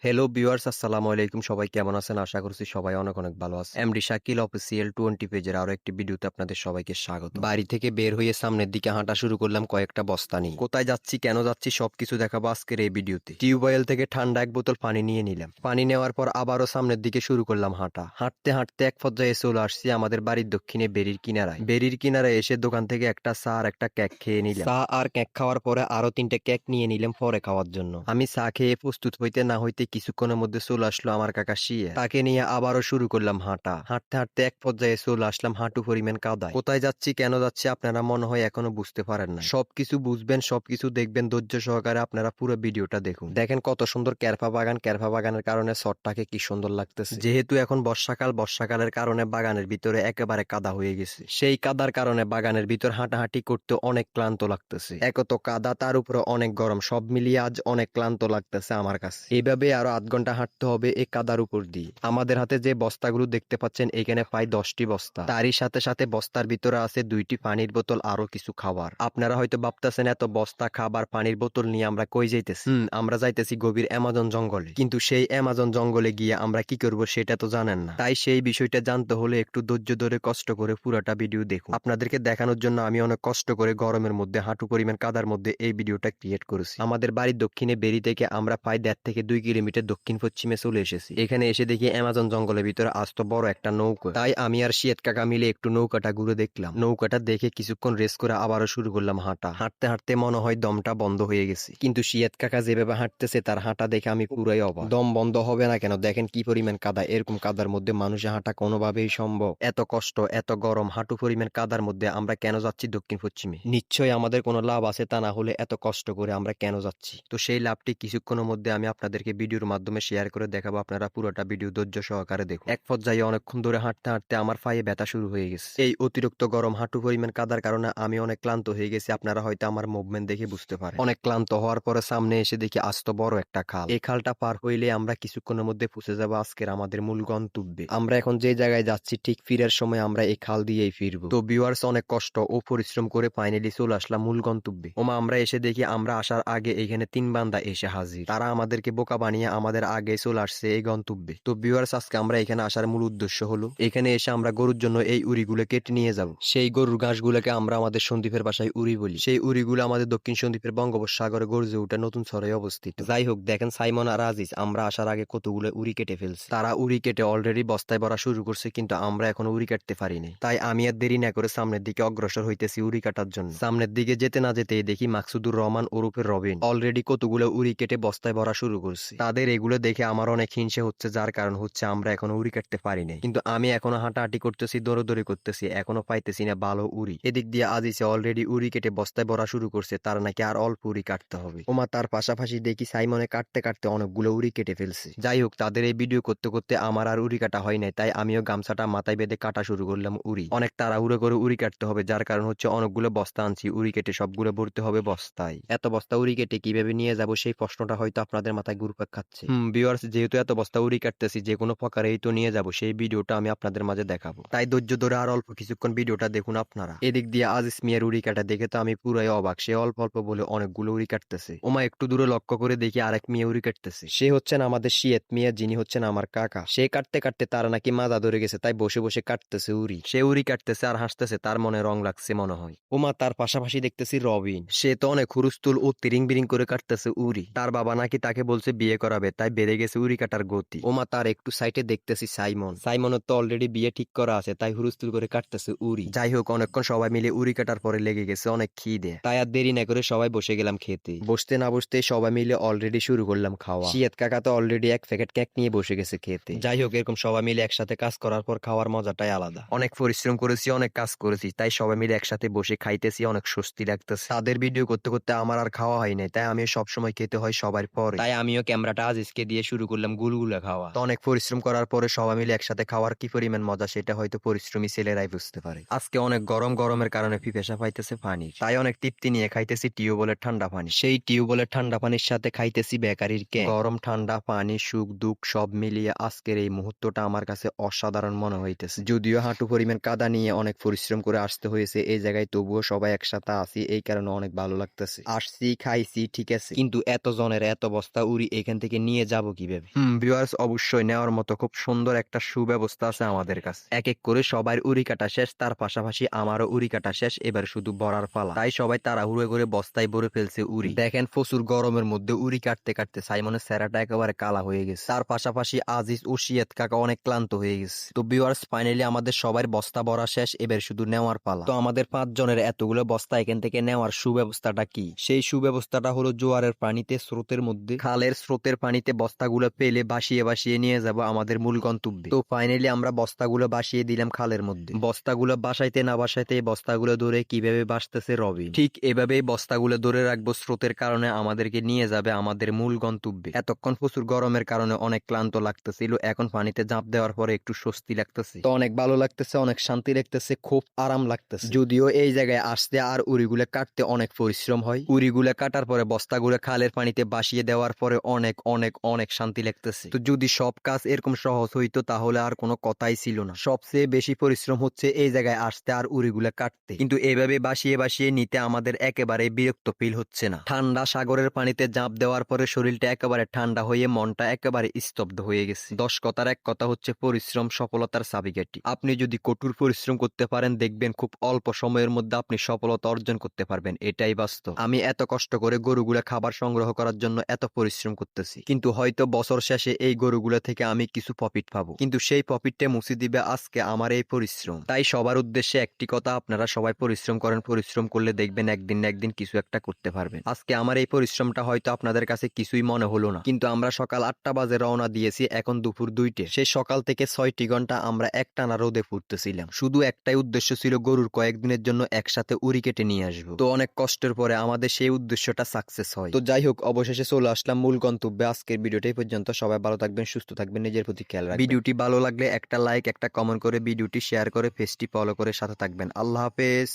Hello viewers, আসসালামু আলাইকুম। সবাই কেমন আছেন? আশা করছি সবাই অনেক অনেক ভালো আছে। এমডি শাকিল অফিসিয়াল 20 পেজের আরো একটি ভিডিওতে আপনাদের সবাইকে স্বাগত। বাড়ি থেকে বের হয়ে সামনের দিকে হাঁটা শুরু করলাম কয়েকটা বস্তা নিয়ে। কোথায় যাচ্ছি, কেন যাচ্ছি সবকিছু দেখাবো আজকের এই ভিডিওতে। টিউবওয়েল থেকে ঠান্ডা এক বোতল পানি নিয়ে নিলাম। পানি নেওয়ার পর আবারও সামনের দিকে শুরু করলাম হাঁটা। হাঁটতে হাঁটতে এক পর্যায়ে চলে আসছি আমাদের বাড়ির দক্ষিণে বেরির কিনারায়। বেরির কিনারায় এসে দোকান থেকে একটা চা আর একটা কেক খেয়ে নিলাম। চা আর কেক খাওয়ার পরে আরো 3টে কেক নিয়ে নিলাম পরে খাওয়ার জন্য। আমি চা খেয়ে প্রস্তুত হইতে না হইতে কিছুক্ষণের মধ্যে চলে আসলো আমার কাকা শিয়ে। তাকে নিয়ে আবারও শুরু করলাম হাঁটা। হাঁটতে হাঁটতে এক পর্যায়ে চলে আসলাম হাঁটু পরিমাণ কাদায়। কোথায় যাচ্ছি, কেন যাচ্ছি আপনারা মনে হয় এখনো বুঝতে পারেন না। সবকিছু বুঝবেন, সবকিছু দেখবেন ধৈর্য সহকারে। আপনারা পুরো ভিডিওটা দেখুন। দেখেন কত সুন্দর ক্যারফা বাগান। ক্যারফা বাগানের কারণে শটটাকে কি সুন্দর লাগতেছে। যেহেতু এখন বর্ষাকাল, বর্ষাকালের কারণে বাগানের ভিতরে একেবারে কাদা হয়ে গেছে। সেই কাদার কারণে বাগানের ভিতর হাঁটাহাঁটি করতে অনেক ক্লান্ত লাগতেছে। এক তো কাদা, তার উপরে অনেক গরম, সব মিলিয়ে আজ অনেক ক্লান্ত লাগতেছে আমার কাছে। এইভাবে আরো আধ ঘন্টা হাঁটতে হবে এই কাদার উপর দিয়ে। আমাদের হাতে যে বস্তাগুলো দেখতে পাচ্ছেন, এখানে প্রায় 10টি বস্তা। তারই সাথে সাথে বস্তার ভিতরে আছে 2টি পানির বোতল, আরো কিছু খাবার। আপনারা হয়তো ভাবতেছেন এত বস্তা খাবার পানির বোতল নিয়ে আমরা কই যাইতেছি। আমরা যাইতেছি গভীর অ্যামাজন জঙ্গলে। কিন্তু সেই অ্যামাজন জঙ্গলে গিয়ে আমরা কি করব সেটা তো জানেন না। তাই সেই বিষয়টা জানতে হলে একটু ধৈর্য ধরে কষ্ট করে পুরাটা ভিডিও দেখুন। আপনাদেরকে দেখানোর জন্য আমি অনেক কষ্ট করে গরমের মধ্যে হাঁটু পরিমাণ কাদার মধ্যে এই ভিডিওটা ক্রিয়েট করেছি। আমাদের বাড়ির দক্ষিণে বেরি থেকে আমরা প্রায় 1.5 থেকে 2 কিলোমিটার দক্ষিণ পশ্চিমে চলে এসেছি। এখানে এসে দেখি অ্যামাজন জঙ্গলের ভিতরে আস্ত বড় একটা নৌকা। তাই আমি আর শিয়েত কাকা মিলে একটু নৌকাটা ঘুরে দেখলাম। নৌকাটা দেখে কিছুক্ষণ রেস্ট করে আবারও শুরু করলাম হাঁটা। হাঁটতে হাঁটতে মনে হয় দমটা বন্ধ হয়ে গেছে। কিন্তু শিয়েত কাকা যেভাবে হাঁটতেছে তার হাঁটা দেখে আমি পুরাই অবাক। দম বন্ধ হবে না কেন? দেখেন কি পরিমাণ কাদা। এরকম কাদার মধ্যে মানুষের হাঁটা কোনোভাবেই সম্ভব? এত কষ্ট, এত গরম, হাঁটু পরিমাণ কাদার মধ্যে আমরা কেন যাচ্ছি দক্ষিণ পশ্চিমে? নিশ্চয়ই আমাদের কোনো লাভ আছে, তা না হলে এত কষ্ট করে আমরা কেন যাচ্ছি? তো সেই লাভটি কিছুক্ষণের মধ্যে আমি আপনাদেরকে ভিডিওর মাধ্যমে শেয়ার করে দেখাবো। আপনারা পুরোটা ভিডিও ধৈর্য সহকারে দেখুন। এক পর্যায়ে অনেকক্ষণ ধরে হাঁটতে হাঁটতে আমার পায়ে ব্যথা শুরু হয়ে গেছে। এই অতিরিক্ত গরম হাঁটু পরিমাণ কাদার কারণে আমি অনেক ক্লান্ত হয়ে গেছি। আপনারা হয়তো আমার মুভমেন্ট দেখে বুঝতে পারেন। অনেক ক্লান্ত হওয়ার পরে সামনে এসে দেখি আস্ত বড় একটা খাল। এই খালটা পার হইলে আমরা কিছুক্ষণের মধ্যে পৌঁছে যাবো আজকের আমাদের মূল গন্তব্যে। আমরা এখন যে জায়গায় যাচ্ছি ঠিক ফিরার সময় আমরা এই খাল দিয়েই ফিরবো। তো ভিউয়ার্স, অনেক কষ্ট ও পরিশ্রম করে ফাইনালি চলে আসলাম মূল গন্তব্যে। আমরা এসে দেখি আমরা আসার আগে এখানে 3 বান্দা এসে হাজির। তারা আমাদেরকে বোকা বানিয়ে আমাদের আগে চলে আসছে এই গন্তব্যে। তো ভিউয়ার্স, আজকে আমরা এখানে আসার মূল উদ্দেশ্য হলো এখানে এসে আমরা গরুর জন্য এই উড়িগুলো কেটে নিয়ে যাব। সেই গরুর ঘাসগুলোকে আমরা আমাদের সন্দ্বীপের ভাষায় উড়ি বলি। সেই উড়িগুলো আমাদের দক্ষিণ সন্দ্বীপের বঙ্গোপসাগরে গর্জে ওঠা নতুন চরে অবস্থিত। যাই হোক, দেখেন সাইমন আর আজিজ আমরা আসার আগে কতগুলো উড়ি কেটে ফেলছে। তারা উড়ি কেটে অলরেডি বস্তায় ভরা শুরু করছে, কিন্তু আমরা এখনো উড়ি কাটতে পারিনি। তাই আমি আর দেরি না করে সামনের দিকে অগ্রসর হইতেছি উড়ি কাটার জন্য। সামনের দিকে যেতে না যেতেই দেখি মাকসুদুর রহমান ওরফে রবিন অলরেডি কতগুলো উড়ি কেটে বস্তায় ভরা শুরু করছে। তাদের এগুলো দেখে আমার অনেক হিংসে হচ্ছে, যার কারণ হচ্ছে আমরা এখনো উড়ি কাটতে পারিনি। কিন্তু আমি এখনো হাঁটাহাঁটি করতেছি, দৌড়দৌড়ি করতেছি, এখনো পাইতেছি না ভালো উড়ি। এদিক দিয়ে আজিসে অলরেডি উড়ি কেটে বস্তায় ভরা শুরু করছে, তার নাকি আর অল্প উড়ি কাটতে হবে। তার পাশাপাশি দেখি সাইমনে কাটতে কাটতে অনেকগুলো উড়ি কেটে ফেলছে। যাই হোক, তাদের এই ভিডিও করতে করতে আমার আর উড়ি কাটা হয় নাই, তাই আমিও গামছাটা মাথায় বেঁধে কাটা শুরু করলাম উড়ি। অনেক তাড়াহুড়ো করে উড়ি কাটতে হবে, যার কারণ হচ্ছে অনেকগুলো বস্তা আনছি, উড়ি কেটে সবগুলো ভরতে হবে বস্তায়। এত বস্তা উড়ি কেটে কিভাবে নিয়ে যাব সেই প্রশ্নটা হয়তো আপনাদের মাথায় ঘুরপাক খাচ্ছে। ভিউয়ার্স, যেহেতু এত বস্তা উড়ি কাটতেছি, যে কোনো প্রকারেই তো নিয়ে যাব, সেই ভিডিওটা আমি আপনাদের মাঝে দেখাবো। তাই ধৈর্য ধরে আর অল্প কিছুক্ষণ ভিডিওটা দেখুন আপনারা। এদিক দিয়ে আজিজ মিয়ার উড়ি কাটা দেখে তো আমি পুরাই অবাক। সে অল্প অল্প বলে অনেকগুলো উড়ি কাটতেছে। একটু দূরে লক্ষ্য করে দেখি আরেক মেয়ে উড়ি কাটতেছে। সে হচ্ছেন আমাদের শিয়েত মিয়া, যিনি হচ্ছেন আমার কাকা। সে কাটতে কাটতে তার নাকি মাজা ধরে গেছে, তাই বসে বসে কাটতেছে উড়ি। সে উড়ি কাটতেছে আর হাসতেছে, তার মনে রং লাগছে মনে হয়। তার পাশাপাশি দেখতেছি রবিন। সে তো অনেক হুরুস্তুল ও তিরিং বিরিং করে কাটতেছে উড়ি। তার বাবা নাকি তাকে বলছে বিয়ে করাবে, তাই বেড়ে গেছে উড়ি কাটার গতি। তার একটু সাইডে দেখতেছি সাইমন। সাইমনের তো অলরেডি বিয়ে ঠিক করা আছে, তাই হুরুস্তুল করে কাটতেছে উড়ি। যাই হোক, অনেকক্ষণ সবাই মিলে উড়ি কাটার পরে লেগে গেছে অনেক খিদে। তাই আর দেরি না করে সবাই বসে গেলাম খেতে। বসতে না বসতে সবাই মিলে অলরেডি শুরু করলাম খাওয়া। শিয়াত কাকা তো অলরেডি 1 প্যাকেট কেক নিয়ে বসে গেছে খেতে। যাই হোক, এরকম সবাই মিলে একসাথে কাজ করার পর খাওয়ার মজাটাই আলাদা। অনেক পরিশ্রম করেছি, অনেক কাজ করেছি, তাই সবাই মিলে একসাথে বসে খাইতেছি, অনেক স্বস্তি লাগতেছে। তাদের ভিডিও করতে করতে আমার আর খাওয়া হয় নাই, তাই আমিও সবসময় খেতে হয় সবার পরে। তাই আমিও ক্যামেরাটা আজিজকে দিয়ে শুরু করলাম গুলগুলা খাওয়া। তো অনেক পরিশ্রম করার পরে সবাই মিলে একসাথে খাওয়ার কি পরিমাণ মজা সেটা হয়তো পরিশ্রমী ছেলেরাই বুঝতে পারে। আজকে অনেক গরমের কারণে পিপাসা পাইতেছে পানি, তাই অনেক তৃপ্তি নিয়ে খাইতেছি টিউবওয়েলের ঠান্ডা পানি। সেই টিউবওয়েলের ঠান্ডা পানির সাথে খাইতেছি বেকারির কেক। গরম ঠান্ডা পানি, সুখ দুঃখ সব মিলিয়ে আজকের এই মুহূর্তটা আমার কাছে অসাধারণ মনে হইতেছে। যদিও হাঁটু পরিমাণ কাদা নিয়ে অনেক পরিশ্রম করে আসতে হয়েছে এই জায়গায়, তবুও সবাই একসাথে আছি, এই কারণে অনেক ভালো লাগতেছে। আসছি, খাইছি, ঠিক আছে, কিন্তু এত জনের এত বস্তা উড়ি এখান থেকে নিয়ে যাব কিভাবে? ভিউয়ার্স, অবশ্যই নেওয়ার মতো খুব সুন্দর একটা সুব্যবস্থা আছে আমাদের কাছে। এক এক করে সবার উড়ি কাটা শেষ, তার পাশাপাশি আমারও উড়ি কাটা শেষ, এবার শুধু ভরার পালা। তাই সবাই তাড়াহুড়ো করে বস্তায় ভরে ফেলছে উড়ি। দেখেন প্রচুর গরমের মধ্যে উড়ি কাটতে কাটতে সাইমনের চেহারাটা একেবারে কালা হয়ে গেছে। তার পাশাপাশি আজিজ ও সিয়াত কাকা অনেক ক্লান্ত হয়ে গেছে। তো ভিউয়ার্স, ফাইনালি আমাদের সবার বস্তা ভরা শেষ, এবার শুধু নেওয়ার পালা। তো আমাদের 5 জনের এতগুলো বস্তা এখান থেকে নেওয়ার সুব্যবস্থাটা কি? সেই সুব্যবস্থাটা হলো জোয়ারের পানিতে, স্রোতের মধ্যে, খালের স্রোতের পানিতে বস্তাগুলো পেলে ভাসিয়ে ভাসিয়ে নিয়ে যাব আমাদের মূল গন্তব্যে। তো ফাইনালি আমরা বস্তাগুলো ভাসিয়ে দিলাম খালের মধ্যে। বস্তাগুলো বাসাইতে না বাসাইতে এই বস্তাগুলো ধরে কিভাবে ভাসতেছে রবিন। ঠিক এভাবেই বস্তাগুলো ধরে রাখবো, স্রোতের কারণে আমাদেরকে নিয়ে যাবে আমাদের মূল গন্তব্যে। এতক্ষণ প্রচুর গরমের কারণে অনেক ক্লান্ত লাগতেছিল, এখন পানিতে ঝাঁপ দেওয়ার পরে একটু স্বস্তি লাগতেছে। তো অনেক ভালো লাগতেছে, অনেক শান্তি লাগতেছে, খুব আরাম লাগতেছে। যদিও এই জায়গায় আসতে আর উড়িগুলো কাটতে অনেক পরিশ্রম হয়, উড়িগুলো কাটার পরে বস্তাগুলো খালের পানিতে ভাসিয়ে দেওয়ার পরে অনেক অনেক অনেক শান্তি লাগতেছে। তো যদি সব কাজ এরকম সহজ হইতো তাহলে আর কোনো কথাই ছিল না। সবচেয়ে বেশি পরিশ্রম হচ্ছে এই জায়গায় আসতে আর উড়িগুলো কাটতে, কিন্তু এইভাবে ভাসিয়ে ভাসিয়ে নিতে আমাদের একেবারে বিরক্ত ফিল হচ্ছে না। ঠান্ডা সাগরের পানিতে ঝাঁপ দেওয়ার পরে শরীরটা একেবারে ঠান্ডা হয়ে মনটা একেবারে স্তব্ধ হয়ে গেছে। 10 কথার এক কথা হচ্ছে পরিশ্রম সফলতার চাবিকাঠি। আপনি যদি কঠোর পরিশ্রম করতে পারেন, দেখবেন খুব অল্প সময়ের মধ্যে আপনি সফলতা অর্জন করতে পারবেন। এটাই বাস্তব। আমি এত কষ্ট করে গরুগুলা খাবার সংগ্রহ করার জন্য এত পরিশ্রম করতেছি, কিন্তু হয়তো বছর শেষে এই গরুগুলা থেকে আমি কিছু প্রফিট পাবো, কিন্তু সেই প্রফিটটা মুছে দিবে আজকে আমার এই পরিশ্রম। তাই সবার উদ্দেশ্যে একটি কথা, আপনারা সবাই পরিশ্রম করেন। পরিশ্রম করলে দেখবেন একদিন না একদিন কিছু একটা করতে পারবেন। আজকে আমার এই পরিশ্রমটা হয়তো আপনাদের কাছে কিছুই মনে হলো না, কিন্তু আমরা সকাল 8টা বাজে রওনা দিয়েছি, এখন দুপুর 2টে। সেই সকাল থেকে 6টি ঘন্টা আমরা একটানা রোদে ফুটতেছিলাম। শুধু একটাই উদ্দেশ্য ছিল, গরুর কয়েকদিনের জন্য একসাথে উড়ি কেটে নিয়ে আসবো। তো অনেক কষ্টের পরে আমাদের সেই উদ্দেশ্যটা সাকসেস হয়। তো যাই হোক, অবশেষে চলে আসলাম মূল গন্তব্যে। আজকের ভিডিওটাই পর্যন্ত। সবাই ভালো থাকবেন, সুস্থ থাকবেন, নিজের প্রতি খেয়াল রাখবেন। ভিডিওটি ভালো লাগলে একটা লাইক, একটা কমেন্ট করে ভিডিওটি শেয়ার করে পেজটি ফলো করে সাথে থাকবেন। আল্লাহ হাফেজ।